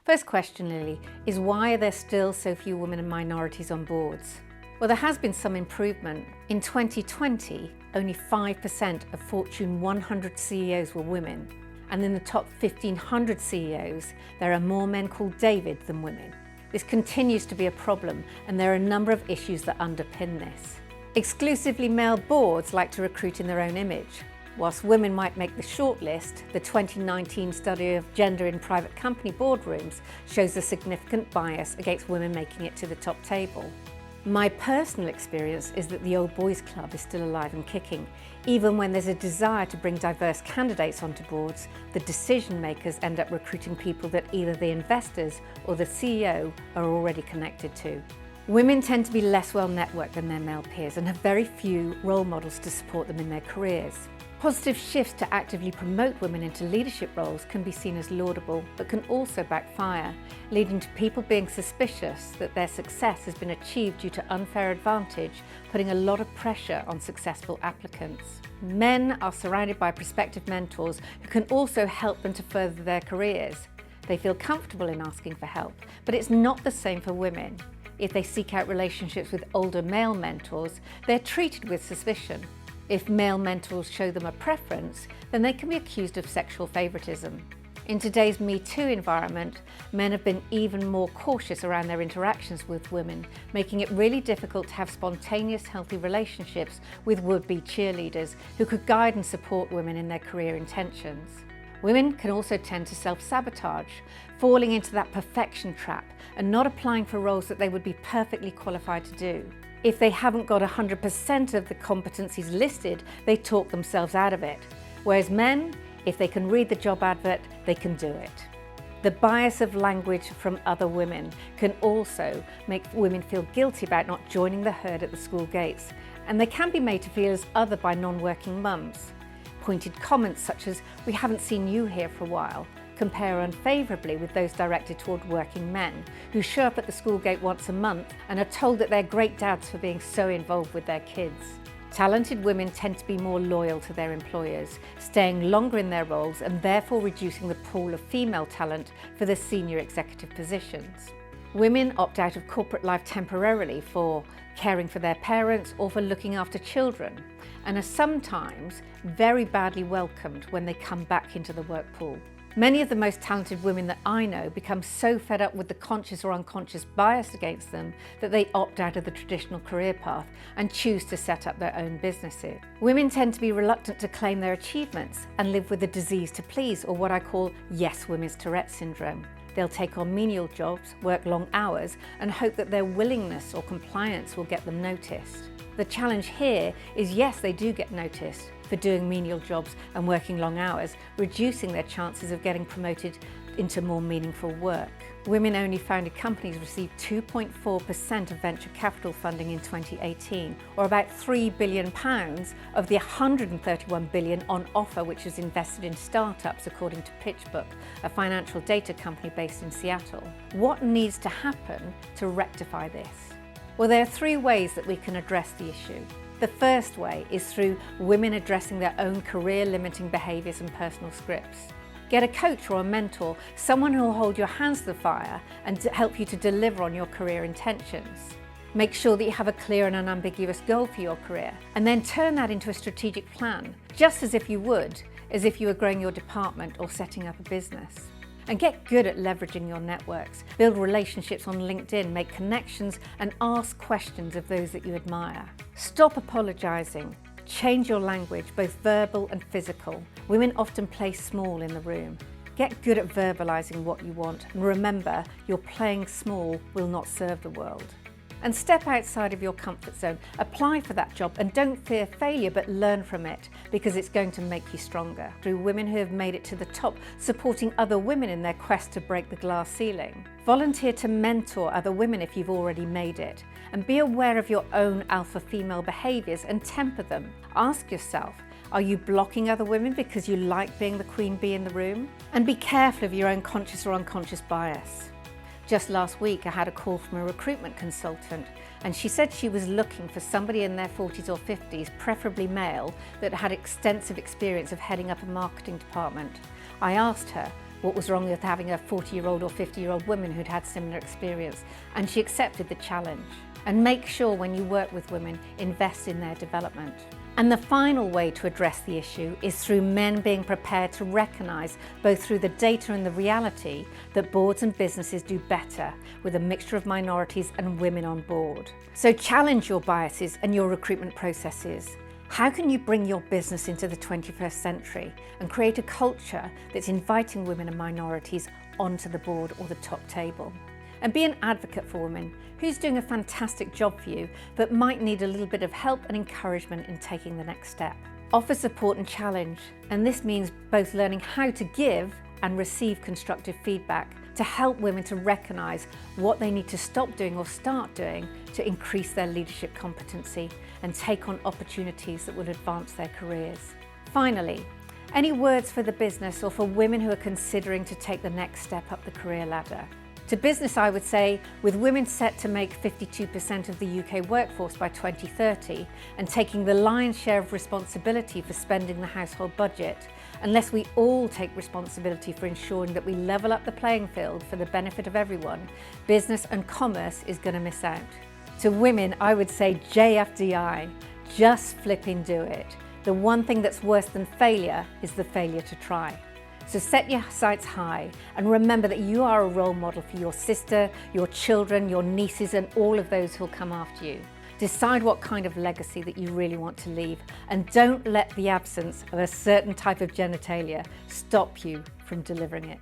First question, Lily, is why are there still so few women and minorities on boards? Well, there has been some improvement. In 2020, only 5% of Fortune 100 CEOs were women. And in the top 1,500 CEOs, there are more men called David than women. This continues to be a problem, and there are a number of issues that underpin this. Exclusively male boards like to recruit in their own image. Whilst women might make the shortlist, the 2019 study of gender in private company boardrooms shows a significant bias against women making it to the top table. My personal experience is that the old boys club is still alive and kicking. Even when there's a desire to bring diverse candidates onto boards, the decision makers end up recruiting people that either the investors or the CEO are already connected to. Women tend to be less well networked than their male peers and have very few role models to support them in their careers. Positive shifts to actively promote women into leadership roles can be seen as laudable, but can also backfire, leading to people being suspicious that their success has been achieved due to unfair advantage, putting a lot of pressure on successful applicants. Men are surrounded by prospective mentors who can also help them to further their careers. They feel comfortable in asking for help, but it's not the same for women. If they seek out relationships with older male mentors, they're treated with suspicion. If male mentors show them a preference, then they can be accused of sexual favoritism. In today's Me Too environment, men have been even more cautious around their interactions with women, making it really difficult to have spontaneous, healthy relationships with would-be cheerleaders who could guide and support women in their career intentions. Women can also tend to self-sabotage, falling into that perfection trap and not applying for roles that they would be perfectly qualified to do. If they haven't got 100% of the competencies listed, they talk themselves out of it. Whereas men, if they can read the job advert, they can do it. The bias of language from other women can also make women feel guilty about not joining the herd at the school gates, and they can be made to feel as other by non-working mums. Pointed comments such as, "We haven't seen you here for a while," compare unfavourably with those directed toward working men who show up at the school gate once a month and are told that they're great dads for being so involved with their kids. Talented women tend to be more loyal to their employers, staying longer in their roles and therefore reducing the pool of female talent for the senior executive positions. Women opt out of corporate life temporarily for caring for their parents or for looking after children, and are sometimes very badly welcomed when they come back into the work pool. Many of the most talented women that I know become so fed up with the conscious or unconscious bias against them that they opt out of the traditional career path and choose to set up their own businesses. Women tend to be reluctant to claim their achievements and live with a disease to please, or what I call yes women's Tourette syndrome. They'll take on menial jobs, work long hours, and hope that their willingness or compliance will get them noticed. The challenge here is yes, they do get noticed for doing menial jobs and working long hours, reducing their chances of getting promoted into more meaningful work. Women-only founded companies received 2.4% of venture capital funding in 2018, or about £3 billion of the £131 billion on offer which was invested in startups, according to PitchBook, a financial data company based in Seattle. What needs to happen to rectify this? Well, there are three ways that we can address the issue. The first way is through women addressing their own career-limiting behaviours and personal scripts. Get a coach or a mentor, someone who will hold your hands to the fire and help you to deliver on your career intentions. Make sure that you have a clear and unambiguous goal for your career, and then turn that into a strategic plan, just as if you were growing your department or setting up a business. And get good at leveraging your networks. Build relationships on LinkedIn, make connections, and ask questions of those that you admire. Stop apologising. Change your language, both verbal and physical. Women often play small in the room. Get good at verbalising what you want, and remember, your playing small will not serve the world. And step outside of your comfort zone. Apply for that job and don't fear failure, but learn from it, because it's going to make you stronger. Through women who have made it to the top, supporting other women in their quest to break the glass ceiling. Volunteer to mentor other women if you've already made it. And be aware of your own alpha female behaviours and temper them. Ask yourself, are you blocking other women because you like being the queen bee in the room? And be careful of your own conscious or unconscious bias. Just last week, I had a call from a recruitment consultant, and she said she was looking for somebody in their 40s or 50s, preferably male, that had extensive experience of heading up a marketing department. I asked her, what was wrong with having a 40-year-old or 50-year-old woman who'd had similar experience, and she accepted the challenge. And make sure when you work with women, invest in their development. And the final way to address the issue is through men being prepared to recognise, both through the data and the reality, that boards and businesses do better with a mixture of minorities and women on board. So challenge your biases and your recruitment processes. How can you bring your business into the 21st century and create a culture that's inviting women and minorities onto the board or the top table? And be an advocate for women who's doing a fantastic job for you but might need a little bit of help and encouragement in taking the next step. Offer support and challenge, and this means both learning how to give and receive constructive feedback to help women to recognise what they need to stop doing or start doing to increase their leadership competency and take on opportunities that will advance their careers. Finally, any words for the business or for women who are considering to take the next step up the career ladder? To business, I would say, with women set to make 52% of the UK workforce by 2030 and taking the lion's share of responsibility for spending the household budget, unless we all take responsibility for ensuring that we level up the playing field for the benefit of everyone, business and commerce is going to miss out. To women, I would say JFDI, just flipping do it. The one thing that's worse than failure is the failure to try. So set your sights high and remember that you are a role model for your sister, your children, your nieces and all of those who'll come after you. Decide what kind of legacy that you really want to leave and don't let the absence of a certain type of genitalia stop you from delivering it.